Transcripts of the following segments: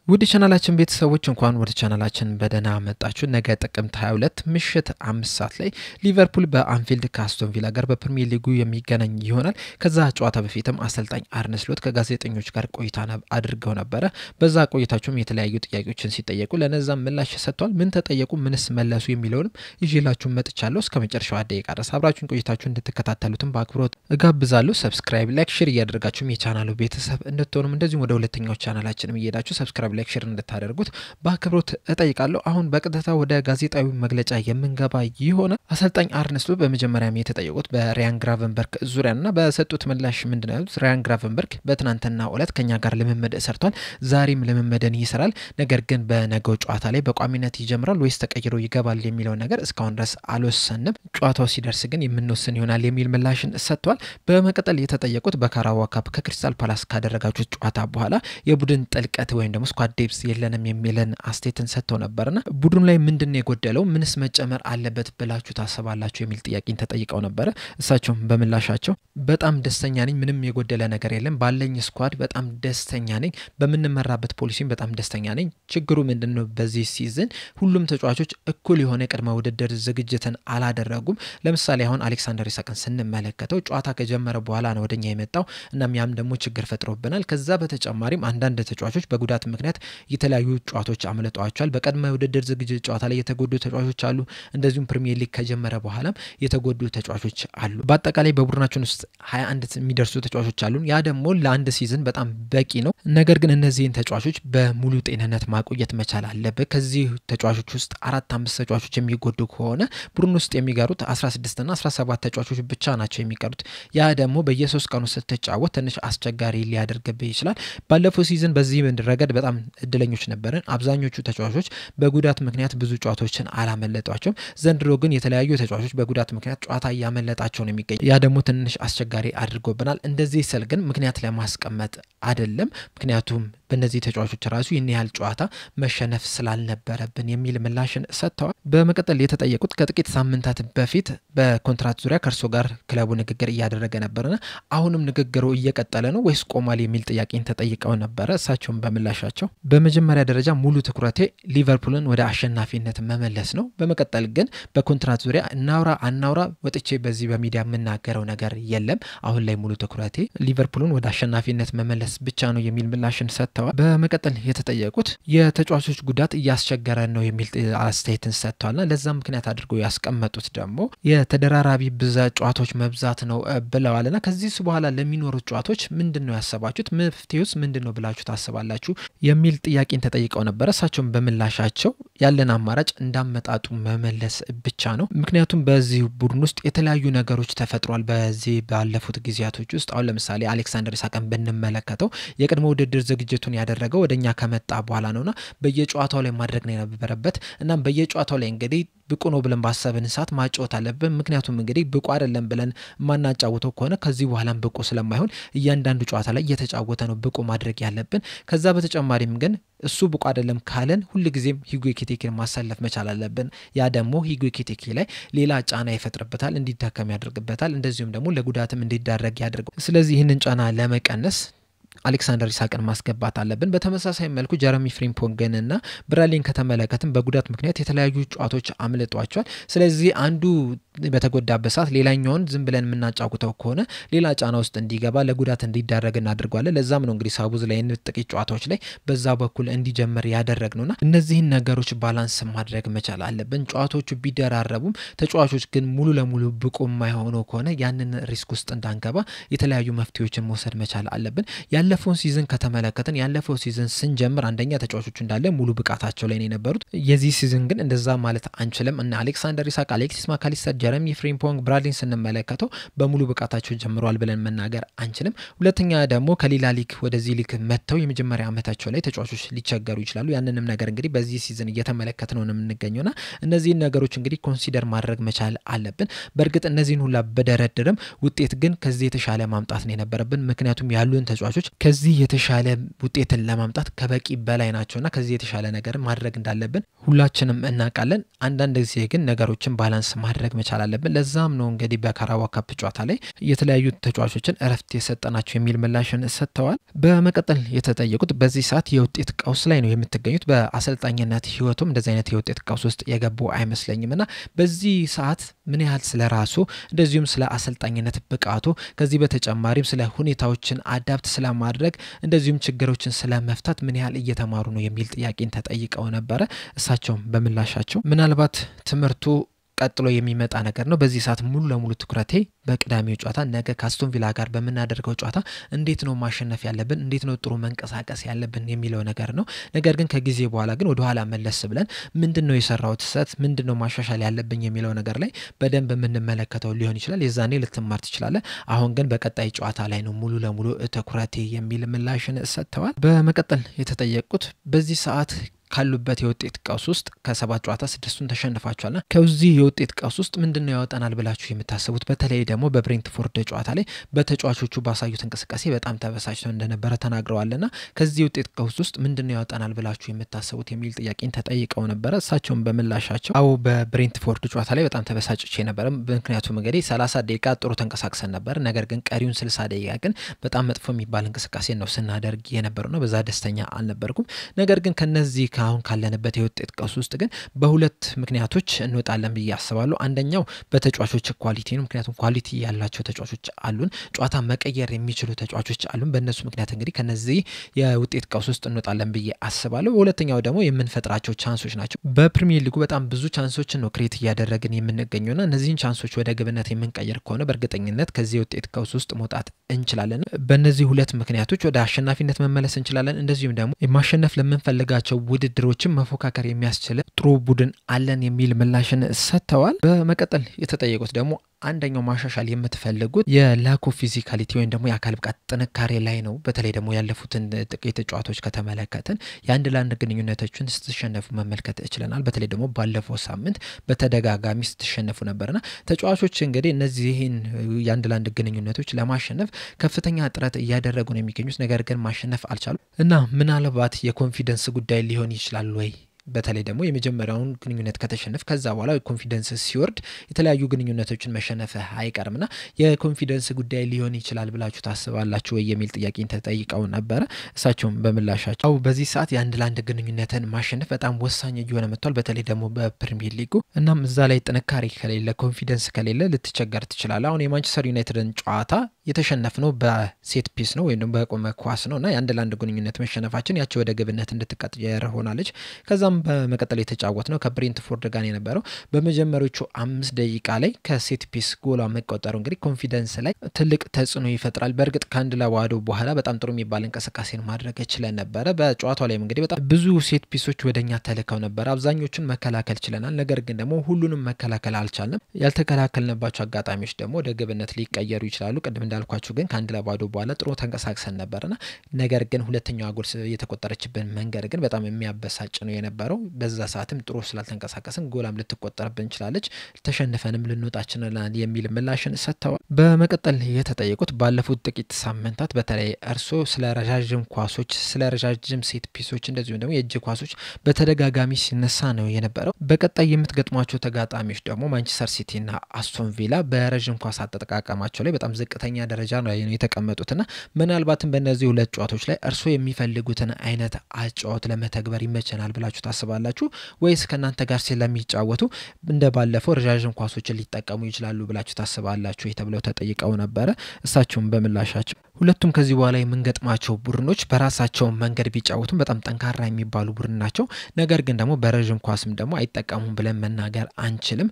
ውድ ቻናላችን ቤተሰቦች እንኳን ወደ ቻናላችን በደህና መጣችሁ። ነገ ጥቅምት 22 ምሽት 5 ሰዓት ላይ ሊቨርፑል በአንፊልድ ከአስቶን ቪላ ጋር በፕሪሚየር ሊጉ የሚገናኝ ይሆናል። ከዛ ጨዋታ በፊትም አሰልጣኝ አርነ ስሎት ከጋዜጠኞች ጋር ቆይታ አድርገው ነበረ። በዛ ቆይታቸውም የተለያዩ ጥያቄዎችን ሲጠየቁ ለነዛም ምላሽ ሰጥተዋል። ምን ተጠየቁ፣ ምንስ መለሱ የሚለውንም ይዤላችሁ መጥቻለሁ። እስከ መጨረሻው ደቂቃ ድረስ አብራችሁን ቆይታችሁ እንድትከታተሉትም በአክብሮት እጋብዛለሁ። ሰብስክራይብ፣ ላይክ፣ ሼር እያደረጋችሁም የቻናሉ ቤተሰብ እንድትሆኑም እንደዚሁም ወደ ሁለተኛው ቻናላችንም እየሄዳችሁ ሰብስክራይብ ሌክቸር እንድታደርጉት በአክብሮት እጠይቃለሁ። አሁን በቀጥታ ወደ ጋዜጣዊ መግለጫ የምንገባ ይሆናል። አሰልጣኝ አርነ ስሎት በመጀመሪያም የተጠየቁት በሪያን ግራቨንበርክ ዙሪያና በሰጡት ምላሽ ምንድነው ያሉት? ሪያን ግራቨንበርክ በትናንትናው ዕለት ከኛ ጋር ልምምድ ሰርቷል፣ ዛሬም ልምምድን ይሰራል። ነገር ግን በነገው ጨዋታ ላይ በቋሚነት ይጀምራል ወይስ ተቀይሮ ይገባል የሚለው ነገር እስካሁን ድረስ አልወሰንም። ጨዋታው ሲደርስ ግን የምንወስን ይሆናል የሚል ምላሽን ሰጥቷል። በመቀጠል የተጠየቁት በካራባኦ ካፕ ከክሪስታል ፓላስ ካደረጋችሁት ጨዋታ በኋላ የቡድን ጥልቀት ወይም ደግሞ ስኳድ ዴፕስ የለንም የሚልን አስቴትን ሰጥተው ነበርና ቡድኑ ላይ ምንድነው የጎደለው፣ ምንስ መጨመር አለበት ብላችሁ ታስባላችሁ የሚል ጥያቄን ተጠይቀው ነበር። እሳቸውም በምላሻቸው በጣም ደስተኛ ነኝ፣ ምንም የጎደለ ነገር የለም፣ ባለኝ ስኳድ በጣም ደስተኛ ነኝ፣ በምንመራበት ፖሊሲም በጣም ደስተኛ ነኝ። ችግሩ ምንድነው በዚህ ሲዝን ሁሉም ተጫዋቾች እኩል የሆነ ቅድመ ውድድር ዝግጅትን አላደረጉም። ለምሳሌ አሁን አሌክሳንደር ኢሳቅን ስንመለከተው ጨዋታ ከጀመረ በኋላ ነው ወደኛ የመጣው፣ እናም ያም ደግሞ ችግር ፈጥሮብናል። ከዛ በተጨማሪም አንዳንድ ተጫዋቾች በጉዳት ምክንያት የተለያዩ ጨዋታዎች አመለጧቸዋል። በቀድመ ውድድር ዝግጅት ጨዋታ ላይ የተጎዱ ተጫዋቾች አሉ። እንደዚሁም ፕሪሚየር ሊግ ከጀመረ በኋላም የተጎዱ ተጫዋቾች አሉ። በአጠቃላይ በቡድናችን ውስጥ 21 የሚደርሱ ተጫዋቾች አሉ። ያ ደግሞ ለአንድ ሲዝን በጣም በቂ ነው። ነገር ግን እነዚህን ተጫዋቾች በሙሉ ጤንነት ማቆየት መቻል አለበት። ከዚህ ተጫዋቾች ውስጥ 4-5 ተጫዋቾች የሚጎዱ ከሆነ ቡድን ውስጥ የሚቀሩት 16 እና 17 ተጫዋቾች ብቻ ናቸው የሚቀሩት። ያ ደግሞ በየ3 ቀኑ ስትጫወት ትንሽ አስቸጋሪ ሊያደርግብህ ይችላል። ባለፈው ሲዝን በዚህ ረገድ በጣም እድለኞች ነበርን። አብዛኞቹ ተጫዋቾች በጉዳት ምክንያት ብዙ ጨዋታዎችን አላመለጧቸውም። ዘንድሮ ግን የተለያዩ ተጫዋቾች በጉዳት ምክንያት ጨዋታ ያመለጣቸው ነው የሚገኝ። ያ ደግሞ ትንሽ አስቸጋሪ አድርጎብናል። እንደዚህ ስል ግን ምክንያት ለማስቀመጥ አይደለም፣ ምክንያቱም በእነዚህ ተጫዋቾች ራሱ ይህን ያህል ጨዋታ መሸነፍ ስላልነበረብን የሚል ምላሽን ሰጥተዋል። በመቀጠል የተጠየቁት ከጥቂት ሳምንታት በፊት በኮንትራት ዙሪያ ከእርሶ ጋር ክለቡ ንግግር እያደረገ ነበርና አሁንም ንግግሩ እየቀጠለ ነው ወይስ ቆሟል የሚል ጥያቄን ተጠይቀው ነበረ። እሳቸውም በምላሻቸው በመጀመሪያ ደረጃ ሙሉ ትኩረቴ ሊቨርፑልን ወደ አሸናፊነት መመለስ ነው። በመቀጠል ግን በኮንትራት ዙሪያ እናውራ አናውራ ወጥቼ በዚህ በሚዲያ የምናገረው ነገር የለም። አሁን ላይ ሙሉ ትኩረቴ ሊቨርፑልን ወደ አሸናፊነት መመለስ ብቻ ነው የሚል ምላሽን ሰጥተዋል። በመቀጠል የተጠየቁት የተጫዋቾች ጉዳት እያስቸገረ ነው የሚል አስተያየትን ሰጥተዋልና ለዛም ምክንያት አድርገው ያስቀመጡት ደግሞ የተደራራቢ ብዛት ጨዋታዎች መብዛት ነው ብለዋልና ከዚህ በኋላ ለሚኖሩት ጨዋታዎች ምንድነው ያሰባችሁት፣ መፍትሄውስ ምንድነው ብላችሁ ታስባላችሁ የሚል ጥያቄን ተጠይቀው ነበር። እሳቸውም በምላሻቸው ያለን አማራጭ እንዳመጣጡ መመለስ ብቻ ነው። ምክንያቱም በዚህ ቡድን ውስጥ የተለያዩ ነገሮች ተፈጥሯል። በዚህ ባለፉት ጊዜያቶች ውስጥ አሁን ለምሳሌ አሌክሳንደር ኢሳቅን ብንመለከተው የቅድመ ውድድር ዝግጅቱን ያደረገው ወደኛ ከመጣ በኋላ ነውና በየጨዋታው ላይ ማድረግ ነው የነበረበት። እናም በየጨዋታው ላይ እንግዲህ ብቁ ነው ብለን ባሰብን ሰዓት ማጫወት አለብን። ምክንያቱም እንግዲህ ብቁ አይደለም ብለን ማናጫውተው ከሆነ ከዚህ በኋላም ብቁ ስለማይሆን እያንዳንዱ ጨዋታ ላይ እየተጫወተ ነው ብቁ ማድረግ ያለብን። ከዛ በተጨማሪም ግን እሱ ብቁ አይደለም ካለን ሁሉ ጊዜም ሂጎ ኤኪቲኬን ማሳለፍ መቻል አለብን። ያ ደግሞ ሂጎ ኤኪቲኬ ላይ ሌላ ጫና ይፈጥርበታል፣ እንዲታከም ያደርግበታል፣ እንደዚሁም ደግሞ ለጉዳትም እንዲዳረግ ያደርጋል። ስለዚህ ይህንን ጫና ለመቀነስ አሌክሳንደር ኢሳቅን ማስገባት አለብን። በተመሳሳይ መልኩ ጀረሚ ፍሪምፖንግንና ብራድሊን ከተመለከትን በጉዳት ምክንያት የተለያዩ ጨዋታዎች አምልጧቸዋል። ስለዚህ አንዱ በተጎዳበት ሰዓት ሌላኛውን ዝም ብለን የምናጫውተው ከሆነ ሌላ ጫና ውስጥ እንዲገባ ለጉዳት እንዲዳረግ እናደርጋለን። ለዛም ነው እንግዲህ ሳቡዝ ላይ ጥቂት ጨዋታዎች ላይ በዛ በኩል እንዲጀምር ያደረግነውና እነዚህን ነገሮች ባላንስ ማድረግ መቻል አለብን። ጨዋታዎቹ ቢደራረቡም ተጫዋቾች ግን ሙሉ ለሙሉ ብቁ የማይሆኑ ከሆነ ያንን ሪስክ ውስጥ እንዳንገባ የተለያዩ መፍትሄዎችን መውሰድ መቻል አለብን። ያለፈውን ሲዝን ከተመለከትን ያለፈው ሲዝን ስንጀምር አንደኛ ተጫዋቾቹ እንዳለ ሙሉ ብቃታቸው ላይ ነው የነበሩት። የዚህ ሲዝን ግን እንደዛ ማለት አንችልም እና አሌክሳንደር ኢሳቅ፣ አሌክሲስ ማካሊስተር፣ ጀረሚ ፍሪምፖንግ፣ ብራድሊን ስንመለከተው በሙሉ ብቃታቸው ጀምረዋል ብለን መናገር አንችልም። ሁለተኛ ደግሞ ከሌላ ሊግ ወደዚህ ሊግ መጥተው የመጀመሪያ ዓመታቸው ላይ ተጫዋቾች ሊቸገሩ ይችላሉ። ያንንም ነገር እንግዲህ በዚህ ሲዝን እየተመለከትነው ነው የምንገኘውና እነዚህን ነገሮች እንግዲህ ኮንሲደር ማድረግ መቻል አለብን። በእርግጥ እነዚህን ሁላ በደረድርም ውጤት ግን ከዚህ የተሻለ ማምጣት ነው የነበረብን። ምክንያቱም ያሉን ተጫዋቾች ከዚህ የተሻለ ውጤትን ለማምጣት ከበቂ በላይ ናቸውና ከዚህ የተሻለ ነገር ማድረግ እንዳለብን ሁላችንም እናውቃለን። አንዳንድ ጊዜ ግን ነገሮችን ባላንስ ማድረግ መቻል መቻል አለብን። ለዛም ነው እንግዲህ በካራባኦ ካፕ ጨዋታ ላይ የተለያዩ ተጫዋቾችን እረፍት የሰጠናቸው የሚል ምላሽን ሰጥተዋል። በመቀጠል የተጠየቁት በዚህ ሰዓት የውጤት ቀውስ ላይ ነው የምትገኙት፣ በአሰልጣኝነት ህይወቱም እንደዚህ አይነት የውጤት ቀውስ ውስጥ የገቡ አይመስለኝምና በዚህ ሰዓት ምን ያህል ስለራሱ እንደዚሁም ስለ አሰልጣኝነት ብቃቱ ከዚህ በተጨማሪም ስለ ሁኔታዎችን አዳፕት ስለማድረግ እንደዚሁም ችግሮችን ስለመፍታት ምን ያህል እየተማሩ ነው የሚል ጥያቄን ተጠይቀው ነበረ። እሳቸውም በምላሻቸው ምናልባት ትምህርቱ ቀጥሎ የሚመጣ ነገር ነው። በዚህ ሰዓት ሙሉ ለሙሉ ትኩረቴ በቅዳሜው ጨዋታ ነገ ከአስቶን ቪላ ጋር በመናደርገው ጨዋታ እንዴት ነው ማሸነፍ ያለብን፣ እንዴት ነው ጥሩ መንቀሳቀስ ያለብን የሚለው ነገር ነው። ነገር ግን ከጊዜ በኋላ ግን ወደ ኋላ መለስ ብለን ምንድነው የሰራው ተሰት ምንድነው ማሻሻል ያለብን የሚለው ነገር ላይ በደንብ የምንመለከተው ሊሆን ይችላል። የዛኔ ልትማር ትችላለህ። አሁን ግን በቀጣይ ጨዋታ ላይ ነው ሙሉ ለሙሉ ትኩረቴ የሚል ምላሽን ሰጥተዋል። በመቀጠል የተጠየቁት በዚህ ሰዓት ካሉበት የውጤት ቀውስ ውስጥ ከ7 ጨዋታ 6ቱን ተሸንፋቸዋልና ከዚህ የውጤት ቀውስ ውስጥ ምንድነው ያወጣናል ብላችሁ የምታስቡት? በተለይ ደግሞ በብሬንትፎርድ ጨዋታ ላይ በተጫዋቾቹ ባሳዩት እንቅስቃሴ በጣም ተበሳጭተው እንደነበረ ተናግረዋልና ከዚህ የውጤት ቀውስ ውስጥ ምንድነው ያወጣናል ብላችሁ የምታስቡት የሚል ጥያቄን ተጠይቀው ነበረ። እሳቸውም በምላሻቸው አው በብሬንትፎርድ ጨዋታ ላይ በጣም ተበሳጭቼ ነበር። ምክንያቱም እንግዲህ 30 ደቂቃ ጥሩ ተንቀሳቅሰን ነበር። ነገር ግን ቀሪውን 60 ደቂቃ ግን በጣም መጥፎ የሚባል እንቅስቃሴ ነው ስናደርግ የነበረው ነው። በዛ ደስተኛ አልነበርኩም። ነገር ግን ከነዚህ አሁን ካለንበት የውጤት ቀውስ ውስጥ ግን በሁለት ምክንያቶች እንወጣለን ብዬ አስባለሁ። አንደኛው በተጫዋቾች ኳሊቲ ነው። ምክንያቱም ኳሊቲ ያላቸው ተጫዋቾች አሉን፣ ጨዋታ መቀየር የሚችሉ ተጫዋቾች አሉን። በእነሱ ምክንያት እንግዲህ ከነዚህ የውጤት ቀውስ ውስጥ እንወጣለን ብዬ አስባለሁ። ሁለተኛው ደግሞ የምንፈጥራቸው ቻንሶች ናቸው። በፕሪሚየር ሊጉ በጣም ብዙ ቻንሶችን ነው ክሬት እያደረግን የምንገኘውና እነዚህን ቻንሶች ወደ ግብነት የምንቀይር ከሆነ በእርግጠኝነት ከዚህ የውጤት ቀውስ ውስጥ መውጣት እንችላለን። በእነዚህ ሁለት ምክንያቶች ወደ አሸናፊነት መመለስ እንችላለን። እንደዚሁም ደግሞ የማሸነፍ ለምንፈልጋቸው ውድድሮችን መፎካከር የሚያስችል ጥሩ ቡድን አለን የሚል ምላሽን ሰጥተዋል። በመቀጠል የተጠየቁት ደግሞ አንደኛው ማሻሻል የምትፈልጉት የላክ ኦፍ ፊዚካሊቲ ወይም ደግሞ የአካል ብቃት ጥንካሬ ላይ ነው። በተለይ ደግሞ ያለፉትን ጥቂት ተጫዋቾች ከተመለከትን የአንድ ለአንድ ግንኙነቶችን ስትሸነፉ መመልከት ይችላል። በተለይ ደግሞ ባለፈው ሳምንት በተደጋጋሚ ስትሸነፉ ነበርና ተጫዋቾች እንግዲህ እነዚህን የአንድ ለአንድ ግንኙነቶች ለማሸነፍ ከፍተኛ ጥረት እያደረጉ ነው የሚገኙት። ነገር ግን ማሸነፍ አልቻሉም እና ምናልባት የኮንፊደንስ ጉዳይ ሊሆን ይችላል ወይ? በተለይ ደግሞ የመጀመሪያውን ግንኙነት ከተሸነፍ ከዛ በኋላ ኮንፊደንስ ሲወርድ የተለያዩ ግንኙነቶችን መሸነፍ አይቀርምና የኮንፊደንስ ጉዳይ ሊሆን ይችላል ብላችሁ ታስባላችሁ ወይ የሚል ጥያቄን ተጠይቀው ነበር። እሳቸውም በምላሻቸው በዚህ ሰዓት የአንድ ለአንድ ግንኙነትን ማሸነፍ በጣም ወሳኝ እየሆነ መጥቷል። በተለይ ደግሞ በፕሪሚየር ሊጉ እናም እዛ ላይ ጥንካሬ ከሌለ ኮንፊደንስ ከሌለ ልትቸገር ትችላለህ። አሁን የማንቸስተር ዩናይትድን ጨዋታ የተሸነፍነው በሴት ፒስ ነው ወይም በቆመ ኳስ ነውና የአንድ ለአንድ ግንኙነት መሸነፋችን ያቺ ወደ ግብነት እንድትቀየር ሆናለች። ከዛም በመቀጠል የተጫወትነው ከብሬንትፎርድ ጋር የነበረው በመጀመሪያዎቹ 5 ደቂቃ ላይ ከሴት ፒስ ጎል መቆጠሩ እንግዲህ ኮንፊደንስ ላይ ትልቅ ተጽዕኖ ይፈጥራል። በእርግጥ ከአንድ ለባዶ በኋላ በጣም ጥሩ የሚባል እንቅስቃሴን ማድረግ ይችላል ነበር። በጨዋታው ላይ እንግዲህ በጣም ብዙ ሴት ፒሶች ወደኛ ተልከው ነበር። አብዛኞቹን መከላከል ችለናል። ነገር ግን ደግሞ ሁሉንም መከላከል አልቻልንም። ያልተከላከልንባቸው አጋጣሚዎች ደግሞ ወደ ግብነት ሊቀየሩ ይችላሉ። ቅድም እንዳልኳችሁ ግን ከአንድ ለባዶ በኋላ ጥሩ ተንቀሳቅሰን ነበርና ነገር ግን ሁለተኛው ጎል የተቆጠረችብን መንገድ ግን በጣም የሚያበሳጭ ነው የነበረው። በዛ ሰዓትም ጥሩ ስላልተንቀሳቀስን ጎላም ልትቆጠርብን ይችላልች፣ ተሸንፈንም ልንወጣችንላል የሚል ምላሽን ሰጥተዋል። በመቀጠል የተጠየቁት ባለፉት ጥቂት ሳምንታት በተለይ እርሶ ስለ ረጃጅም ኳሶች፣ ስለ ረጃጅም ሴት ፒሶች እንደዚሁም ደግሞ የእጅ ኳሶች በተደጋጋሚ ሲነሳ ነው የነበረው። በቀጣይ የምትገጥሟቸው ተጋጣሚዎች ደግሞ ማንቸስተር ሲቲና አስቶን ቪላ በረጅም ኳስ አጠቃቀማቸው ላይ በጣም ዝቅተኛ ደረጃ ላይ ነው የተቀመጡትና ምናልባትም በእነዚህ ሁለት ጨዋታዎች ላይ እርሶ የሚፈልጉትን አይነት አጫዋት ለመተግበር ይመቸናል ብላችሁ ታስባላችሁ ወይስ ከናንተ ጋር ስለሚጫወቱ እንደባለፈው ረጃጅም ኳሶችን ሊጠቀሙ ይችላሉ ብላችሁ ታስባላችሁ ተብለው ተጠይቀው ነበር። እሳቸውም በምላሻቸው ሁለቱም ከዚህ በኋላ የምንገጥማቸው ቡድኖች በራሳቸው መንገድ ቢጫወቱም በጣም ጠንካራ የሚባሉ ቡድን ናቸው። ነገር ግን ደግሞ በረጅም ኳስም ደግሞ አይጠቀሙም ብለን መናገር አንችልም።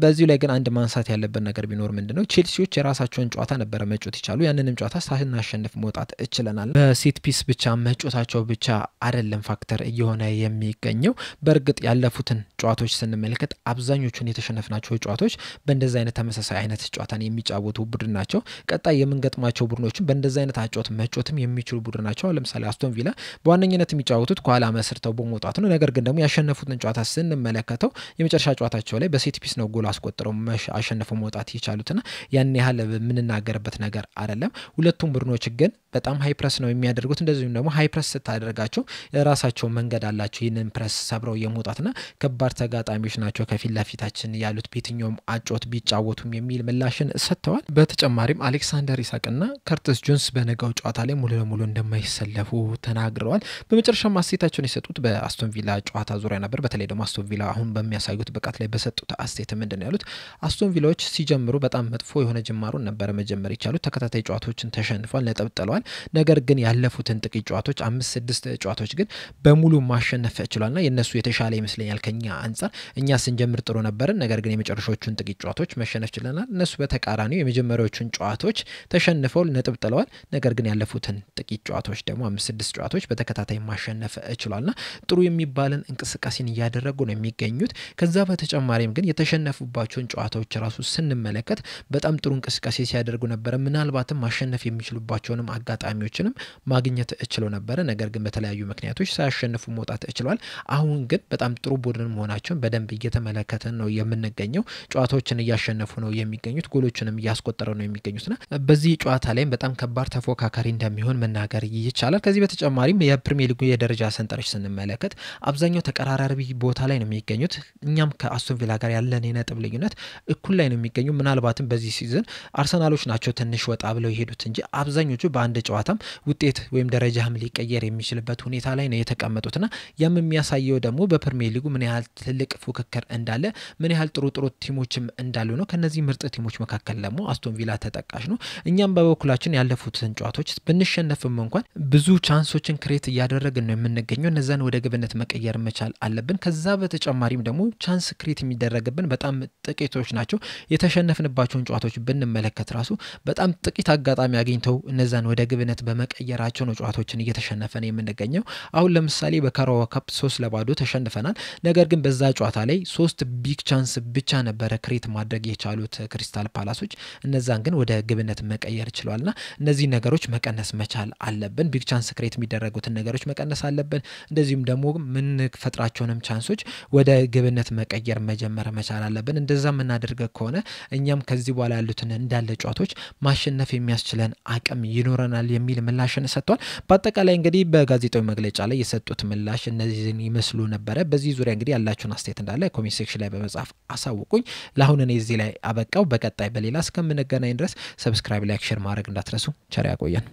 በዚህ ላይ ግን አንድ ማንሳት ያለበት ነገር ቢኖር ምንድነው ቼልሲዎች የራሳቸውን ጨዋታ ነበር መጫወት ይቻሉ። ያንንም ጨዋታ ሳናሸንፍ መውጣት ይችላል። በሴት ፒስ ብቻ መጫወታቸው ብቻ አይደለም ፋክተር እየሆነ የሚገኘው። በእርግጥ ያለፉትን ጨዋታዎች ስንመለከት አብዛኞቹን የተሸነፍናቸው ጨዋታዎች በእንደዛ አይነት ተመሳሳይ አይነት ጨዋታን የሚጫወቱ ቡድን ናቸው። ቀጣይ የምንገጥማቸው ቡድኖችን በእንደዛ አይነት አጫወት መጫወትም የሚችሉ ቡድን ናቸው። ለምሳሌ አስቶን ቪላ በዋነኝነት የሚጫወቱት ከኋላ መስርተው በመውጣት ነው። ነገር ግን ደግሞ ያሸነፉትን ጨዋታ ስንመለከተው የመጨረሻ ጨዋታቸው ላይ በሴት ፒስ ነው ጎል አስቆጥረው አሸንፈው መውጣት ይቻሉትና ያን ያህል የምንናገርበት ነገር አይደለም። ሁለቱም ቡድኖች ግን በጣም ሃይ ፕረስ ነው የሚያደርጉት። እንደዚሁም ደግሞ ሃይ ፕረስ ስታደርጋቸው የራሳቸው መንገድ አላቸው ይህንን ፕረስ ሰብረው የመውጣትና ከባድ ተጋጣሚዎች ናቸው ከፊት ለፊታችን ያሉት በየትኛውም አጮት ቢጫወቱም የሚል ምላሽን ሰጥተዋል። በተጨማሪም አሌክሳንደር ኢሳቅና ከርቲስ ጆንስ በነገው ጨዋታ ላይ ሙሉ ለሙሉ እንደማይሰለፉ ተናግረዋል። በመጨረሻም አስተያየታቸውን የሰጡት በአስቶን ቪላ ጨዋታ ዙሪያ ነበር። በተለይ ደግሞ አስቶን ቪላ አሁን በሚያሳዩት ብቃት ላይ በሰጡት አስተያየት ምንድነው ያሉት? አስቶን ቪላዎች ሲጀምሩ በጣም መጥፎ የሆነ ጅማሮ ነበር መጀመር ይቻሉት። ተከታታይ ጨዋታዎችን ተሸንፏል፣ ነጥብ ጥለዋል። ነገር ግን ያለፉትን ጥቂት ጨዋታዎች 5-6 ጨዋታዎች ግን በሙሉ ማሸነፍ ችሏልና የነሱ የተሻለ ይመስለኛል ከኛ አንፃር። እኛ ስንጀምር ጥሩ ነበርን፣ ነገር ግን የመጨረሻዎቹን ጥቂት ጨዋታዎች መሸነፍ ችለናል። እነሱ በተቃራኒው የመጀመሪያዎቹን ጨዋታዎች ተሸንፈው ነጥብ ጥለዋል። ነገር ግን ያለፉትን ጥቂት ጨዋታዎች ደግሞ 5-6 ጨዋታዎች በተከታታይ ማሸነፍ ችሏልና ጥሩ የሚባልን እንቅስቃሴን እያደረጉ ነው የሚገኙት። ከዛ በተጨማሪም ግን የተሸነፉባቸውን ጨዋታዎች ራሱ ስንመለከት በጣም ጥሩ እንቅስቃሴ ሲያደርጉ ነበር። ምናልባትም ማሸነፍ የሚችሉባቸውንም አጋጣሚዎችንም ማግኘት ችለው ነበር። ነገር ግን በተለያዩ ምክንያቶች ሳያሸንፉ መውጣት ችለዋል። አሁን ግን በጣም ጥሩ ቡድን መሆናቸውን በደንብ እየተመለከተን ነው የምንገኘው። ጨዋታዎችን እያሸነፉ ነው የሚገኙት፣ ጎሎችንም እያስቆጠሩ ነው የሚገኙትና በዚህ ጨዋታ ላይ በጣም ከባድ ተፎካካሪ እንደሚሆን መናገር ይቻላል። ከዚህ በተጨማሪም የፕሪሚየር ሊጉ የደረጃ ሰንጠረዥ ስንመለከት አብዛኛው ተቀራራቢ ቦታ ላይ ነው የሚገኙት። እኛም ከአስቶን ቪላ ጋር ያለን የነጥብ ልዩነት እኩል ላይ ነው የሚገኙ። ምናልባትም በዚህ ሲዝን አርሰናሎች ናቸው ትንሽ ወጣ ብለው የሄዱት እንጂ አብዛኞቹ በአንድ ጨዋታም ውጤት ወይም ደረጃም ሊቀየር የሚችልበት ሁኔታ ላይ ነው የተቀመጡትና ያም የሚያሳየው ደግሞ በፕሪሚየር ሊጉ ምን ያህል ትልቅ ፉክክር እንዳለ፣ ምን ያህል ጥሩ ቲሞችም እንዳሉ ነው። ከነዚህ ምርጥ ቲሞች መካከል ደግሞ አስቶን ቪላ ተጠቃሽ ነው። እኛም በበኩላችን ያለፉትን ጨዋታዎች ብንሸነፍም እንኳን ብዙ ቻንሶችን ክሬት እያደረግን ነው የምንገኘው። እነዛን ወደ ግብነት መቀየር መቻል አለብን። ከዛ በተጨማሪም ደግሞ ቻንስ ክሬት የሚደረግብን በጣም ጥቂቶች ናቸው። የተሸነፍንባቸውን ጨዋታዎች ብንመለከት ራሱ በጣም ጥቂት አጋጣሚ አግኝተው እነዛን ወደ ግብነት በመቀየራቸው ነው ጨዋታዎችን እየተሸነፈን የምንገኘው። አሁን ለምሳሌ በካራባኦ ካፕ 3-0 ተሸንፈናል። ነገር ግን በዛ ጨዋታ ላይ 3 ቢግ ቻንስ ብቻ ነበረ ክሬት ማድረግ የቻሉት ክሪስታል ፓላሶች። እነዛን ግን ወደ ግብነት መቀየር ችሏልና እነዚህ ነገሮች መቀነስ መቻል አለብን። ቢግ ቻንስ ክሬት የሚደረጉትን ነገሮች መቀነስ አለብን። እንደዚሁም ደግሞ ምን ፈጥራቸውንም ቻንሶች ወደ ግብነት መቀየር መጀመር መቻል አለብን። እንደዛ የምናደርግ ከሆነ እኛም ከዚህ በኋላ ያሉትን እንዳለ ጨዋታዎች ማሸነፍ የሚያስችለን አቅም ይኖረናል የሚል ምላሽን ሰጥቷል። በአጠቃላይ እንግዲህ በጋዜጣዊ መግለጫ ላይ የሰጡት ምላሽ እነዚህን ይመስሉ ነበረ። በዚህ ዙሪያ እንግዲህ ያላችሁን አስተያየት እንዳለ ኮሜንት ሴክሽን ላይ በመጻፍ አሳውቁኝ። ለአሁን እኔ እዚህ ላይ አበቃው። በቀጣይ በሌላ እስከምንገናኝ ድረስ ሰብስክራይብ፣ ላይክ፣ ሼር ማድረግ እንዳትረሱ። ቸር ያቆየን።